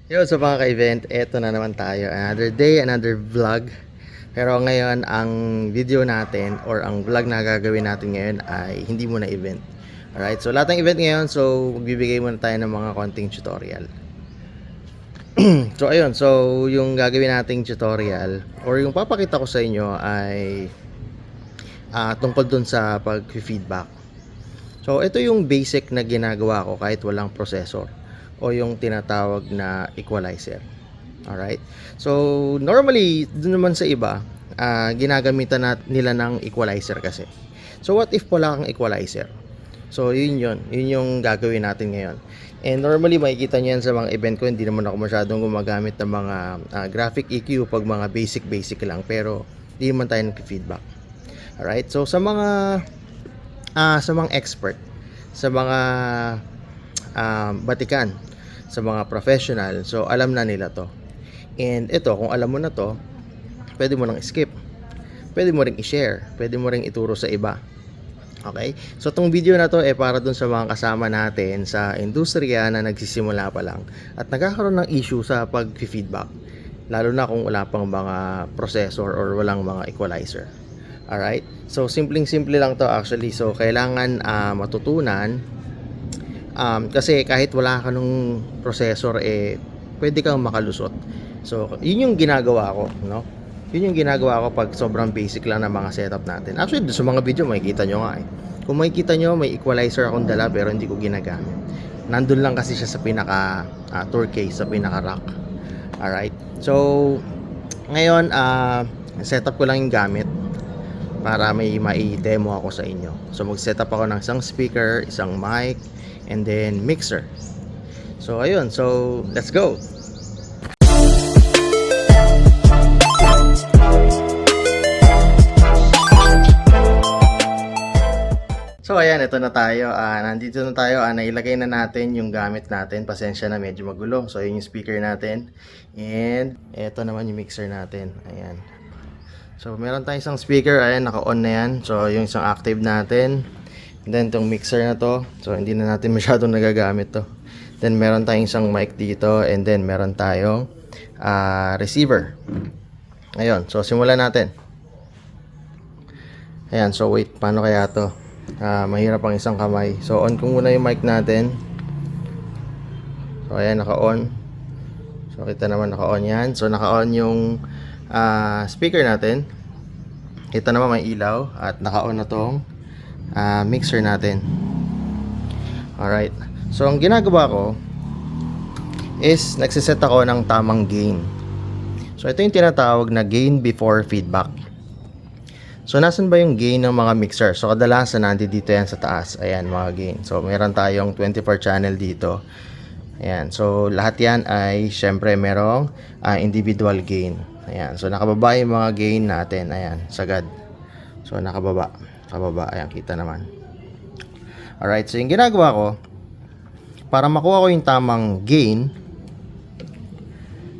Yo, sa mga ka-event, eto na naman tayo. Another day, another vlog. Pero ngayon, ang video natin or ang vlog na gagawin natin ngayon ay hindi muna event. Alright, so lahat ng event ngayon, so magbibigay muna tayo ng mga konting tutorial. So ayun, so yung gagawin nating tutorial or yung papakita ko sa inyo ay tungkol dun sa pag-feedback. So ito yung basic na ginagawa ko kahit walang processor o yung tinatawag na equalizer. Alright? So, normally, dun naman sa iba, ginagamitan nila ng equalizer kasi. So, what if wala kang equalizer? So, yun yun. Yun yung gagawin natin ngayon. And normally, makikita nyo yan sa mga event ko. Hindi naman ako masyadong gumagamit ng mga graphic EQ pag mga basic lang. Pero, di naman tayo nag-feedback. Alright? So, sa mga expert, sa mga batikan, sa mga professional, so alam na nila to. And ito, kung alam mo na to, pwede mo nang skip, pwede mo ring i-share, pwede mo ring ituro sa iba. Okay, so itong video na to para dun sa mga kasama natin sa industriya na nagsisimula pa lang at nagkakaroon ng issue sa pag-feedback, lalo na kung wala pang mga processor or walang mga equalizer. Alright, so simple lang to actually. So kailangan matutunan. Kasi kahit wala ka nung processor, pwede kang makalusot. So, yun yung ginagawa ko, no? Yun yung ginagawa ko pag sobrang basic lang ng mga setup natin. Actually, sa mga video, makikita nyo nga Kung makikita nyo, may equalizer akong dala pero hindi ko ginagamit. Nandun lang kasi siya sa pinaka tour case, sa pinaka rack. Alright? So, ngayon, setup ko lang yung gamit para may mai-demo ako sa inyo. So, mag-setup ako ng isang speaker, isang mic, and then mixer. So ayun, so let's go. So ayan, ito na tayo. Nandito na tayo. Nailagay na natin yung gamit natin. Pasensya na, medyo magulo. So yun yung speaker natin. And ito naman yung mixer natin. Ayan. So meron tayong isang speaker. Ayan, naka-on na yan. So yung isang active natin. And then itong mixer na to, so hindi na natin masyadong nagagamit to. Then meron tayong isang mic dito, and then meron tayong receiver. Ayun, so simulan natin. Ayan, so wait, paano kaya to? Mahirap ang isang kamay. So on ko muna yung mic natin. So ayan, naka-on. So kita naman naka-on yan. So naka-on yung speaker natin. Kita naman may ilaw at naka-on na tong mixer natin. Alright, so ang ginagawa ko is nagsiset ako ng tamang gain. So ito yung tinatawag na gain before feedback. So nasan ba yung gain ng mga mixer? So kadalasan nandito yan sa taas. Ayan, mga gain. So meron tayong 24 channel dito. Ayan, so lahat yan ay syempre merong individual gain. Ayan, so nakababa yung mga gain natin. Ayan, sagad. So nakababa. Ayan, kita naman. Alright, so yung ginagawa ko para makuha ko yung tamang gain.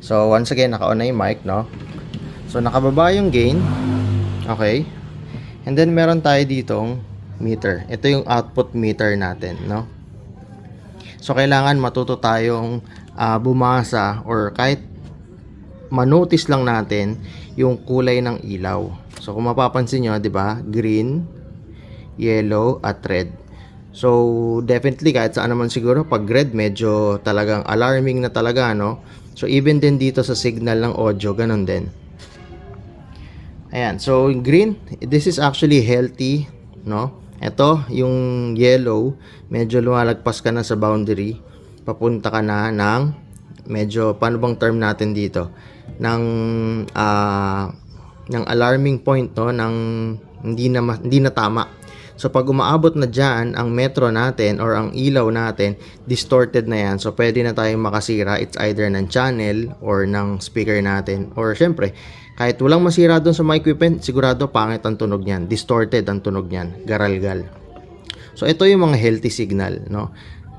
So once again, naka-on na yung mic, no? So nakababa yung gain. Okay. And then meron tayo ditong meter. Ito yung output meter natin, no? So kailangan matuto tayong bumasa or kahit manotice lang natin yung kulay ng ilaw. So kung mapapansin nyo, di ba? Green, yellow, at red. So definitely kahit saan naman siguro pag red medyo talagang alarming na talaga, no? So even din dito sa signal ng audio, ganun din. Ayan, so green, this is actually healthy, no? Ito, yung yellow, medyo lumalagpas ka na sa boundary. Papunta ka na ng medyo, paano bang term natin dito? Ng alarming point, no? Ng hindi na tama. So pag umaabot na dyan ang metro natin or ang ilaw natin, distorted na yan. So pwede na tayong makasira. It's either ng channel or ng speaker natin. Or syempre, kahit walang masira doon sa mga equipment, sigurado pangit ang tunog niyan. Distorted ang tunog niyan. Garalgal. So ito yung mga healthy signal, no?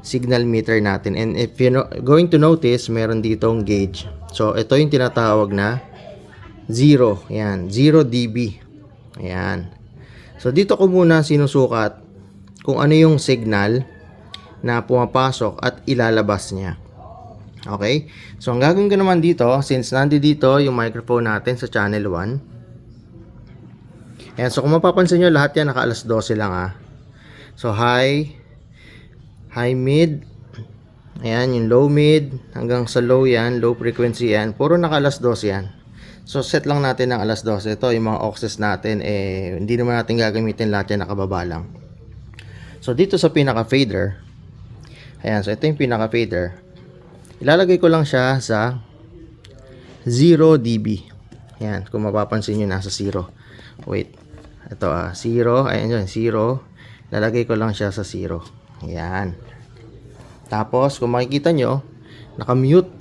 Signal meter natin. And if you're going to notice, meron ditong gauge. So ito yung tinatawag na 0. Yan, 0 dB. Ayan. So dito ko muna sinusukat kung ano yung signal na pumapasok at ilalabas niya. Okay? So, ang gagawin ko naman dito, since nandito yung microphone natin sa channel 1. Ayan, so kung mapapansin nyo, lahat yan naka alas 12 lang So, high, mid, ayan, yung low mid, hanggang sa low yan, low frequency yan, puro naka alas 12 yan. So, set lang natin ng alas 12. Ito, yung mga auxes natin, hindi naman natin gagamitin lahat yan, nakababa lang. So, dito sa pinaka-fader, ayan, so ito yung pinaka-fader. Ilalagay ko lang siya sa 0 dB. Ayan, kung mapapansin nyo, nasa 0. Wait, ito 0, ayan yun, 0. Ilalagay ko lang siya sa 0. Ayan. Tapos, kung makikita nyo, naka-mute,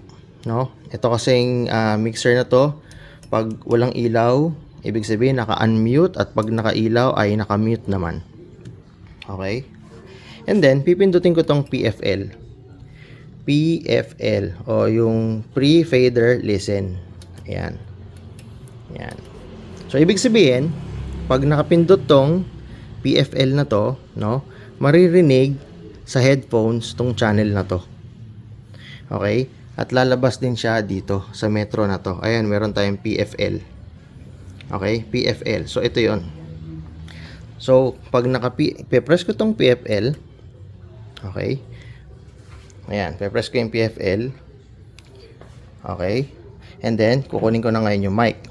no? Ito kasing mixer na to, pag walang ilaw, ibig sabihin naka-unmute, at pag naka-ilaw ay naka-mute naman. Okay? And then, pipindutin ko tong PFL o yung pre-fader listen. Ayan. Ayan. So, ibig sabihin, pag nakapindot tong PFL na to, no, maririnig sa headphones tong channel na to. Okay? At lalabas din siya dito sa metro na to. Ayan, meron tayong PFL. Okay? PFL. So, ito yon. So, pag naka-press ko tong PFL, okay? Ayan, pe-press ko yung PFL. Okay. And then, kukunin ko na ngayon yung mic.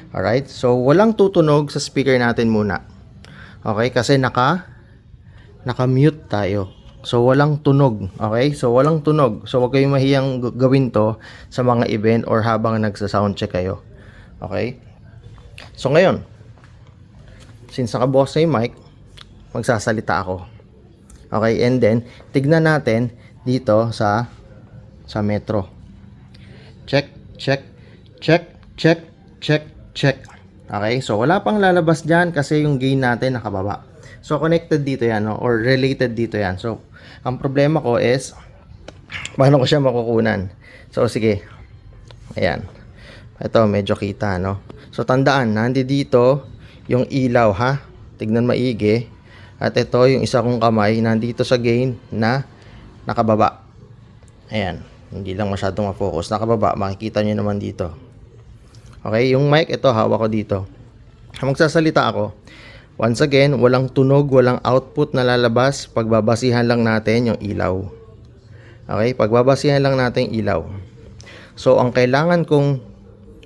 Alright. So, walang tutunog sa speaker natin muna. Okay, kasi naka-mute tayo. So, walang tunog. Okay? So, walang tunog. So, wag kayong mahiyang gawin to sa mga event or habang nagsa-soundcheck kayo. Okay? So, ngayon, since nakabukas na yung mic, magsasalita ako. Okay, and then tignan natin dito sa metro. Check. Okay, so wala pang lalabas diyan kasi yung gain natin nakababa. So connected dito yan, no? Or related dito yan. So ang problema ko is paano ko siya makukunan. So sige. Ayan. Ito medyo kita, no? So tandaan, nandito yung ilaw, ha? Tignan maigi. At ito yung isa kong kamay nandito sa gain na nakababa. Ayan, hindi lang masyadong ma-focus. Nakababa, makikita nyo naman dito. Okay, yung mic ito hawak ko dito. Magsasalita ako. Once again, walang tunog, walang output na lalabas. Pagbabasihan lang natin yung ilaw. Okay, pagbabasihan lang natin yung ilaw. So, ang kailangan kong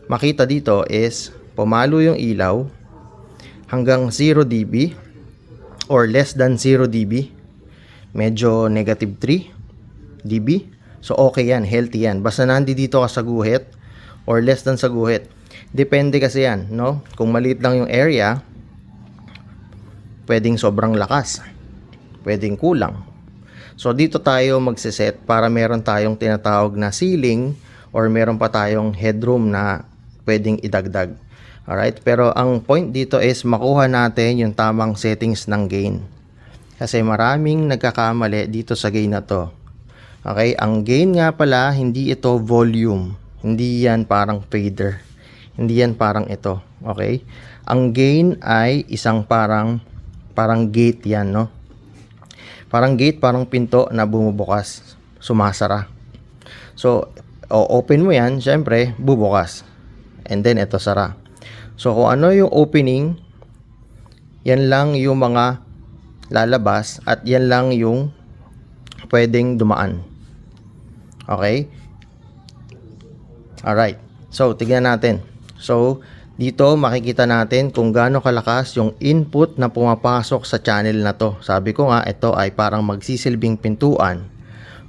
makita dito is pumalo yung ilaw hanggang 0 dB. Or less than 0 dB. Medyo negative 3 dB. So, okay yan. Healthy yan. Basta nandito ka sa guhit or less than sa guhit. Depende kasi yan, no? Kung maliit lang yung area, pwedeng sobrang lakas. Pwedeng kulang. So, dito tayo magsiset para meron tayong tinatawag na ceiling or meron pa tayong headroom na pwedeng idagdag. Alright, pero ang point dito is makuha natin yung tamang settings ng gain. Kasi maraming nagkakamali dito sa gain na to. Okay, ang gain nga pala, hindi ito volume. Hindi yan parang fader. Hindi yan parang ito. Okay, ang gain ay isang parang gate yan, no? Parang gate, parang pinto na bumubukas, sumasara. So, open mo yan, syempre, bubukas. And then, ito sara. So, kung ano yung opening, yan lang yung mga lalabas at yan lang yung pwedeng dumaan. Okay? Alright. So, tignan natin. So, dito makikita natin kung gaano kalakas yung input na pumapasok sa channel na to. Sabi ko nga, ito ay parang magsisilbing pintuan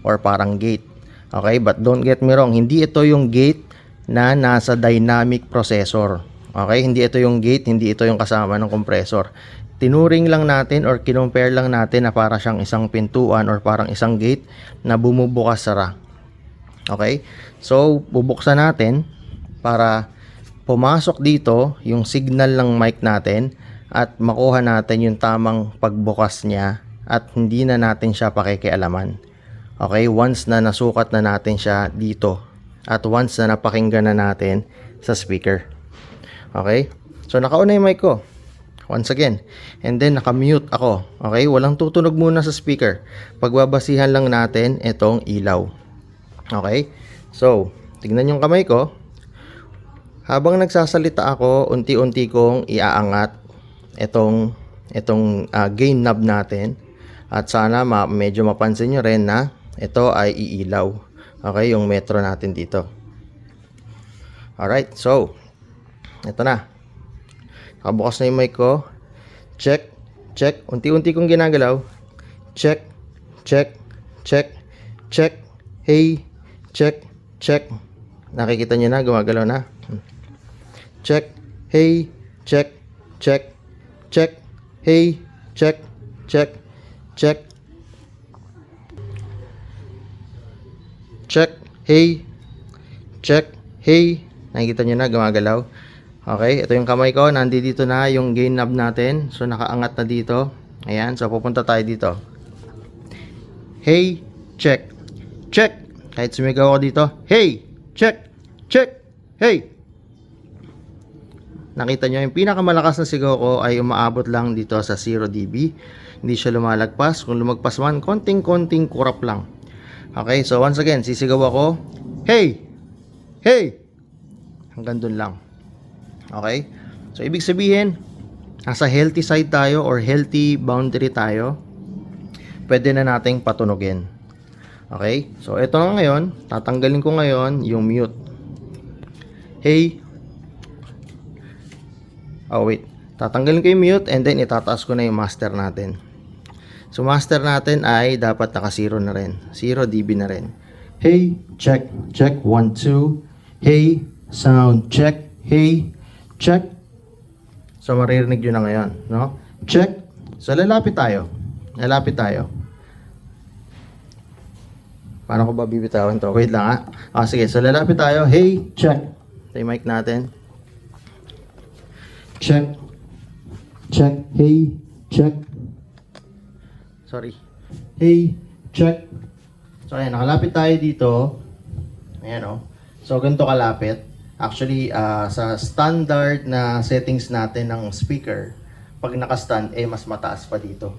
or parang gate. Okay? But don't get me wrong, hindi ito yung gate na nasa dynamic processor. Okay, hindi ito yung gate, hindi ito yung kasama ng compressor. Tinuring lang natin or kinumpare lang natin na para siyang isang pintuan or parang isang gate na bumubukas sara. Okay, so bubuksan natin para pumasok dito yung signal ng mic natin at makuha natin yung tamang pagbukas niya at hindi na natin siya pakikialaman. Okay, once na nasukat na natin siya dito at once na napakinggan na natin sa speaker. Okay? So, nakauna yung mic ko. Once again. And then, naka-mute ako. Okay? Walang tutunog muna sa speaker. Pagbabasihan lang natin itong ilaw. Okay? So, tignan yung kamay ko. Habang nagsasalita ako, unti-unti kong iaangat itong gain knob natin. At sana medyo mapansin nyo rin na ito ay iilaw. Okay, yung metro natin dito. Alright, so, ito na. Nakabukas na yung mic ko. Check, check. Unti-unti kong ginagalaw. Check, check, check, check. Hey, check, check. Nakikita nyo na, gumagalaw na. Check, hey, check, check, check, hey, check, check, check, check, hey, check, hey. Nakikita nyo na, gumagalaw. Okay, ito yung kamay ko, nandito na yung gain knob natin. So, nakaangat na dito. Ayan, so pupunta tayo dito. Hey, check, check. Kahit sumigaw ako dito, hey, check, check, hey. Nakita nyo, yung pinakamalakas na sigaw ko ay umaabot lang dito sa 0 dB. Hindi siya lumalagpas. Kung lumagpas man, konting-konting kurap lang. Okay, so once again, sisigaw ako, hey! Hey! Hanggang dun lang. Okay? So, ibig sabihin, nasa healthy side tayo or healthy boundary tayo, pwede na nating patunogin. Okay? So, ito na ngayon, tatanggalin ko ngayon yung mute. Hey! Oh wait, tatanggalin ko yung mute and then itataas ko na yung master natin. So master natin ay dapat naka 0 na rin, 0 dB na rin. Hey, check, check, 1, 2. Hey, sound, check, hey, check. So maririnig yun na ngayon, no? Check. So lalapit tayo, paano ko ba bibitawan to? Wait lang ha. Sige, so lalapit tayo. Hey, check. Ito yung mic natin. Check, check, hey, check. Sorry. Hey, check. So, ayan, nakalapit tayo dito. Ayan, oh. So, ganito kalapit. Actually, sa standard na settings natin ng speaker, pag naka-stand, mas mataas pa dito.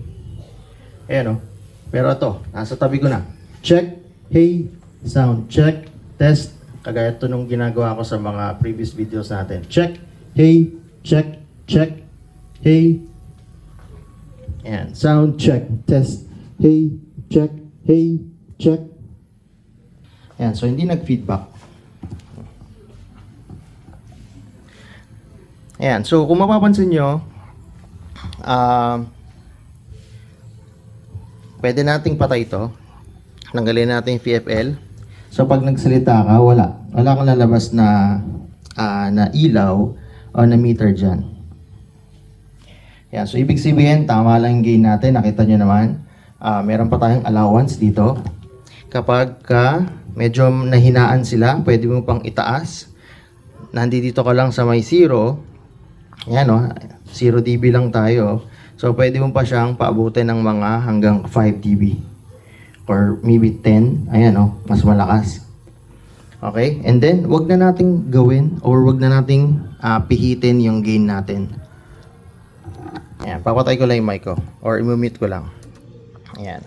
Ayan, oh. Pero ito, nasa tabi ko na. Check, hey, sound, check, test. Kagaya ito nung ginagawa ko sa mga previous videos natin. Check, hey, check, check, hey. Ayan, sound check, test, hey, check, hey, check. Ayan, so hindi nag-feedback. Ayan, so kung mapapansin nyo, pwede nating patay ito. Tanggalin natin yung VFL. So pag nagsalita ka, wala kang lalabas na ilaw o na meter dyan. Yan, so ibig sabihin, tama lang yung gain natin. Nakita nyo naman, meron pa tayong allowance dito. Kapag medyo nahinaan sila, pwede mo pang itaas. Nandito ka lang sa may 0. Yan o, 0 dB lang tayo. So pwede mo pa siyang paabutin ng mga hanggang 5 dB. Or maybe 10. Ayan o, mas malakas. Okay, and then wag na nating gawin or wag na nating pihitin yung gain natin. Ayan, papatay ko lang yung mic ko or i-mute ko lang. Ayan.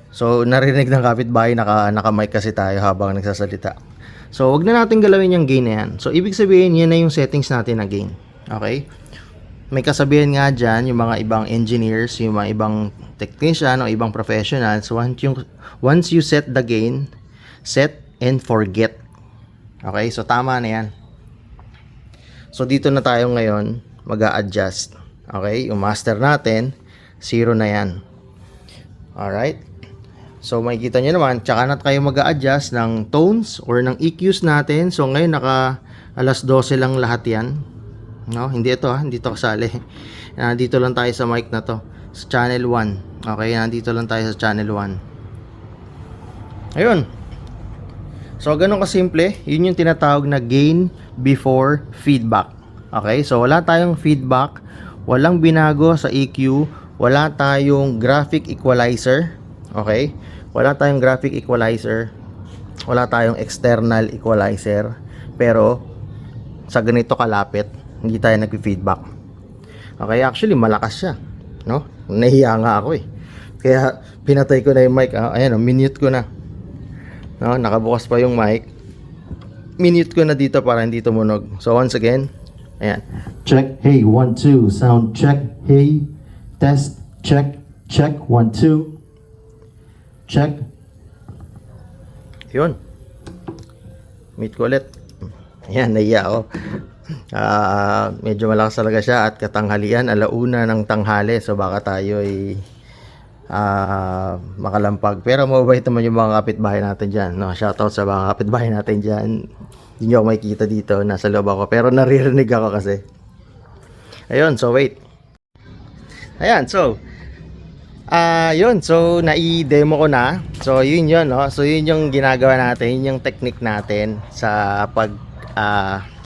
So narinig ng kapitbahay, naka-mic kasi tayo habang nagsasalita. So wag na nating galawin yung gain na yan. So ibig sabihin, yan na yung settings natin na gain. Okay? May kasabihan nga dyan, yung mga ibang engineers, yung mga ibang technician o ibang professionals, once you set the gain, set and forget. Okay, so tama na yan. So dito na tayo ngayon mag-a-adjust. Okay, yung master natin 0 na yan. Alright, so makikita nyo naman, tsaka na tayo mag-a-adjust ng tones or ng EQs natin. So ngayon naka alas 12 lang lahat yan, no? Hindi ito hindi ito kasali. Nandito lang tayo sa mic na to, sa channel 1. Okay, nandito lang tayo sa channel 1. Ayun. So, ganun kasimple. Yun yung tinatawag na gain before feedback. Okay? So, wala tayong feedback. Walang binago sa EQ. Wala tayong graphic equalizer. Okay? Wala tayong graphic equalizer. Wala tayong external equalizer. Pero, sa ganito kalapit, hindi tayo nag-feedback. Okay? Actually, malakas siya. No? Nahiya nga ako eh. Kaya, pinatay ko na yung mic. Ayan, minute ko na. no? Nakabukas pa yung mic. Minute ko na dito para hindi tumunog. So once again, ayan. Check, hey, 1, 2, sound check, hey, test, check, check, 1, 2, check. Yun. Meet ko ulit. Ayan, naiya ako. Medyo malakas talaga siya at katanghalian, alauna ng tanghali. So baka tayo ay makalampag. Pero mabait naman yung mga kapitbahay natin dyan. No? Shoutout sa mga kapitbahay natin dyan. Hindi nyo ako makikita dito. Nasa loob ako. Pero naririnig ako kasi. Ayun, so wait. Ayan, so yun, so nai-demo ko na. So yun yun, no? So yun yung ginagawa natin, yun yung technique natin sa pag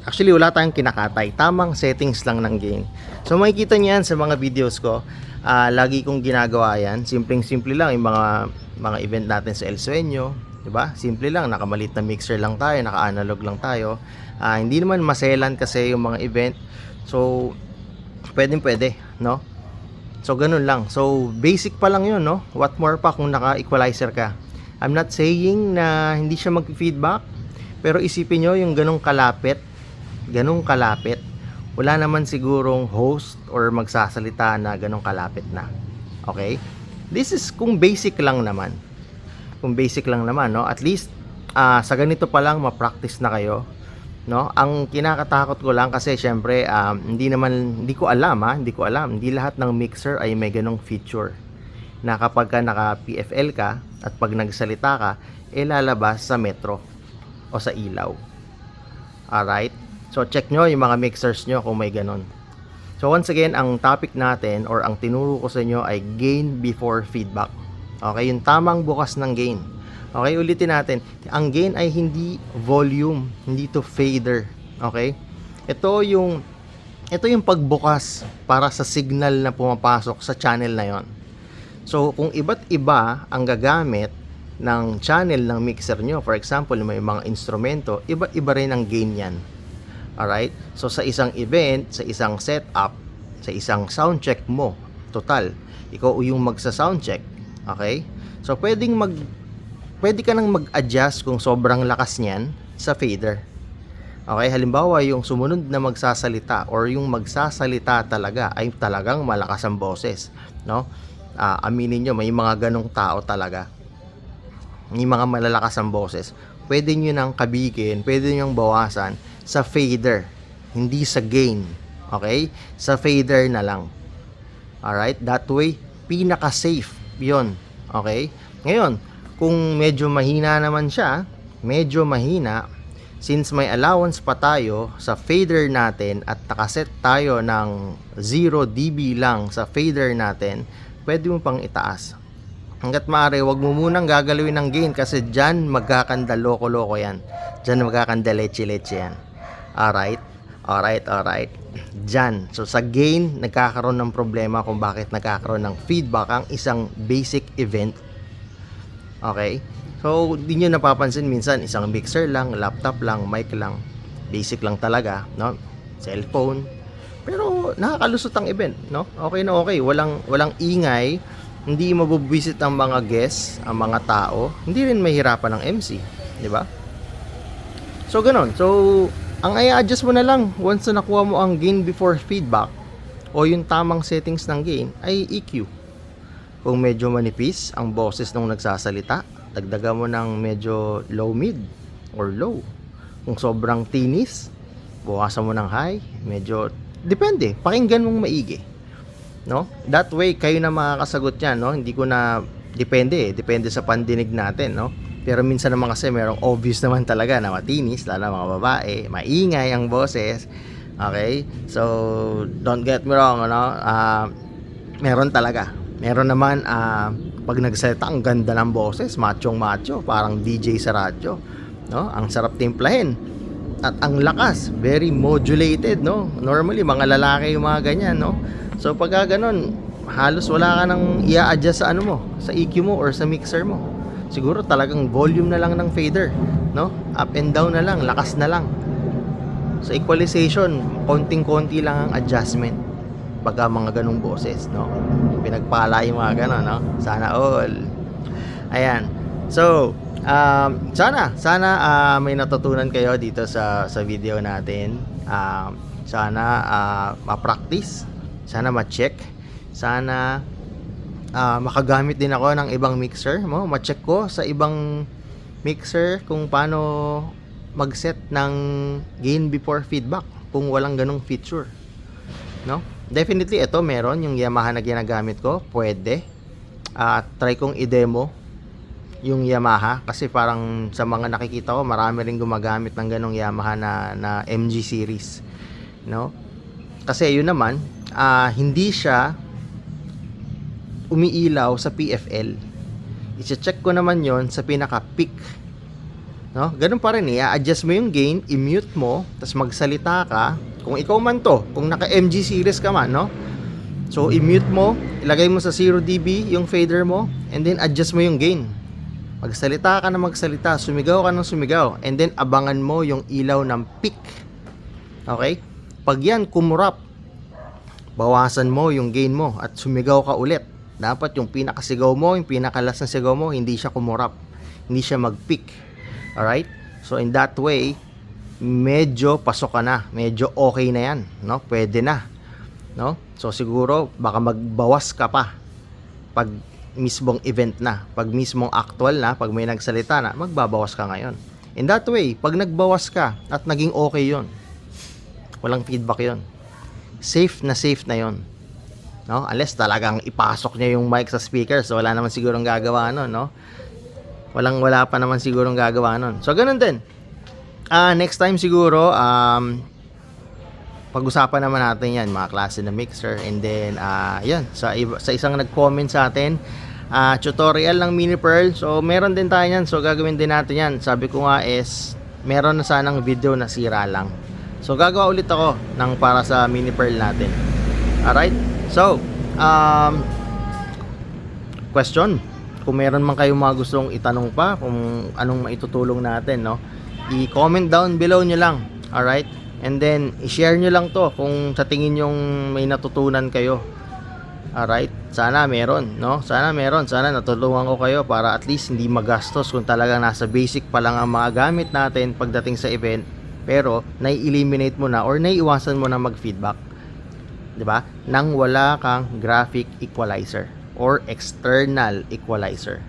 actually wala tayong kinakatay, tamang settings lang ng gain. So makikita niyo yan sa mga videos ko. Lagi kong ginagawa yan. Simpleng-simple lang yung mga event natin sa El Sueño, 'di ba? Simple lang, nakamalit na mixer lang tayo, naka-analog lang tayo. Hindi naman maselan kasi yung mga event. So pwede, no? So ganun lang. So basic pa lang 'yun, no? What more pa kung naka-equalizer ka. I'm not saying na hindi siya mag-feedback, pero isipin nyo yung ganung kalapit, wala naman sigurong host or magsasalita na ganung kalapit na. Okay? This is kung basic lang naman. Kung basic lang naman, no? At least sa ganito pa lang ma-practice na kayo, no? Ang kinakatakot ko lang kasi syempre hindi ko alam, hindi lahat ng mixer ay may ganung feature na kapag ka naka PFL ka at pag nagsalita ka, lalabas sa metro o sa ilaw. Alright? So check nyo yung mga mixers nyo kung may ganon. So once again, ang topic natin or ang tinuro ko sa inyo ay gain before feedback. Okay? Yung tamang bukas ng gain. Okay? Ulitin natin. Ang gain ay hindi volume, hindi to fader. Okay? Ito yung pagbukas para sa signal na pumapasok sa channel na yon. So kung iba't iba ang gagamit ng channel ng mixer nyo, for example may mga instrumento, iba-iba rin ang gain yan. Alright? So sa isang event, sa isang setup, sa isang sound check mo, total, ikaw yung magsa-sound check. Okay? So pwede ka nang mag-adjust kung sobrang lakas niyan sa fader. Okay? Halimbawa yung sumunod na magsasalita or yung magsasalita talaga ay talagang malakas ang boses, no? Aminin nyo, may mga ganong tao talaga. May mga malalakas ang boses. Pwede nyo nang kabigin, pwede nyo bawasan sa fader, hindi sa gain. Okay? Sa fader na lang. Alright? That way, pinaka-safe yun. Okay? Ngayon, kung medyo mahina naman siya, since may allowance pa tayo sa fader natin at nakaset tayo ng 0 dB lang sa fader natin, pwede mo pang itaas. Hanggat maaari, wag mo munang gagalawin ng gain kasi dyan magkakanda loko-loko yan. Dyan magkakanda leche-leche yan. Alright? Dyan. So sa gain, nagkakaroon ng problema kung bakit nagkakaroon ng feedback ang isang basic event. Okay? So, di nyo napapansin minsan, isang mixer lang, laptop lang, mic lang. Basic lang talaga, no? Cellphone. Pero nakakalusot ang event, no? Okay na okay. Walang ingay. Hindi mabubwisit ang mga guests, ang mga tao. Hindi rin mahirapan ng MC, di ba? So ganon. So ang i-adjust mo na lang once na nakuha mo ang gain before feedback o yung tamang settings ng gain ay EQ. Kung medyo manipis ang boses nung nagsasalita, dagdagan mo ng medyo low mid or low. Kung sobrang tinis, bukasan mo ng high, medyo depende, pakinggan mong maigi. No? That way kayo na makakasagot yan, no? Hindi ko na depende sa pandinig natin, no? Pero minsan naman kasi merong obvious naman talaga na matinis, lalo mga babae, maingay ang boses. Okay? So don't get me wrong, no? Meron talaga. Meron naman pag nagsalita ang ganda ng boses, machong macho, parang DJ sa radyo, no? Ang sarap timplahin. At ang lakas, very modulated, no? Normally mga lalaki yung mga ganyan, no? So pagka ganun, halos wala ka nang i-adjust sa ano mo, sa EQ mo or sa mixer mo. Siguro talagang volume na lang ng fader, no? Up and down na lang, lakas na lang. Sa equalization, konting-konti lang ang adjustment pagka mga ganung boses, no? Pinagpala yung mga ganon, no? Sana all. Ayan. So, Sana may natutunan kayo dito sa video natin. Sana ma-practice, sana ma-check, sana makagamit din ako ng ibang mixer mo. Ma-check ko sa ibang mixer kung paano mag-set ng gain before feedback kung walang ganong feature, no? Definitely ito meron yung Yamaha na ginagamit ko, pwede. Try kong i-demo yung Yamaha kasi parang sa mga nakikita ko marami ring gumagamit ng ganong Yamaha na MG series, no? Kasi yun naman hindi siya umiilaw sa PFL. I-check ko naman yon sa pinaka peak, no? Ganun pa rin, i-adjust mo yung gain, i-mute mo, tapos magsalita ka. Kung ikaw man to, kung naka MG series ka man, no? So i-mute mo, ilagay mo sa 0 dB yung fader mo, and then adjust mo yung gain. Magsalita ka na magsalita, sumigaw ka ng sumigaw, and then abangan mo yung ilaw ng peak. Okay? Pag yan kumurap, bawasan mo yung gain mo at sumigaw ka ulit. Dapat yung pinakasigaw mo, yung pinakalas na sigaw mo, hindi siya kumurap, hindi siya mag-peak. Alright? So in that way, medyo pasok ka na, medyo okay na yan, no? Pwede na, no? So siguro baka magbawas ka pa pag mismong event na, pag mismong actual na, pag may nagsalita na, magbabawas ka ngayon. In that way, pag nagbawas ka at naging okay yon, walang feedback yon, safe na yon, no? Unless talagang ipasok niya yung mic sa speaker, so wala naman sigurong gagawa nun, no? Wala pa naman sigurong gagawa nun. So ganun din. Next time siguro pag-usapan naman natin yan, mga klase na mixer. And then yan, sa isang nag-comment sa atin, tutorial ng Mini Pearl. So meron din tayo yan, so gagawin din natin yan. Sabi ko nga is meron na sanang video na sira lang, so gagawa ulit ako ng para sa Mini Pearl natin. Alright, so question, kung meron man kayong mga gustong itanong pa, kung anong maitutulong natin, no, i-comment down below nyo lang. Alright, and then i-share nyo lang to kung sa tingin yung may natutunan kayo. Alright, sana meron, no? Sana natulungan ko kayo para at least hindi magastos kung talagang nasa basic pa lang ang mga gamit natin pagdating sa event, pero nai-eliminate mo na or naiiwasan mo na mag-feedback, 'di ba? Nang wala kang graphic equalizer or external equalizer.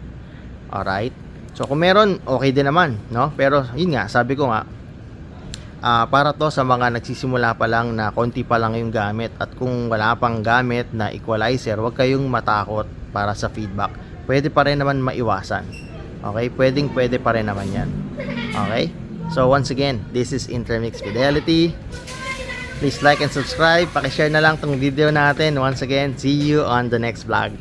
Alright? So kung meron, okay din naman, no? Pero yun nga, sabi ko nga, para to sa mga nagsisimula pa lang na konti pa lang yung gamit, at kung wala pang gamit na equalizer, huwag kayong matakot para sa feedback. Pwede pa rin naman maiwasan. Okay? Pwede pa rin naman yan. Okay? So once again, this is Intermix Fidelity. Please like and subscribe. Pakishare na lang tong video natin. Once again, see you on the next vlog.